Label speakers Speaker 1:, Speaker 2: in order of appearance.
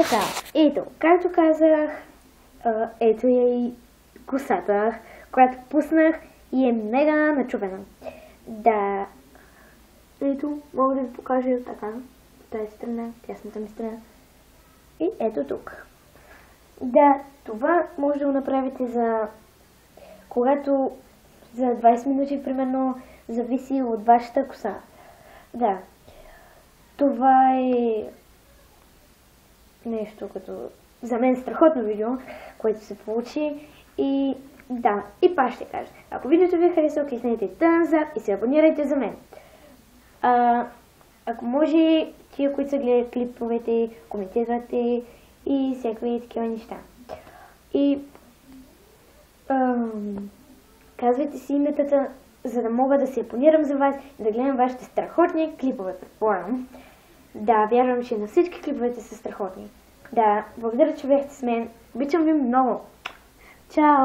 Speaker 1: Така, ето, както казах, ето е и косата, която пуснах и е мега начупена. Да, ето, мога да ви покажа така, тази страна, тясната ми страна. И ето тук. Да, това може да го направите за когато за 20 минути, примерно, зависи от вашата коса. Да, това е нещо като за мен страхотно видео, което се получи. И да, и пак ще кажа. Ако видеото ви е харесало, кликнете thumbs up и се абонирайте за мен. Ако може, тия, които са гледат клиповете, коментирате и всякакви такива неща. И казвайте си иметата, за да мога да се абонирам за вас и да гледам вашите страхотни клипове, предполагам. Да, вярвам, че на всички клиповете са страхотни. Да, благодаря, че бяхте с мен. Обичам ви много. Чао!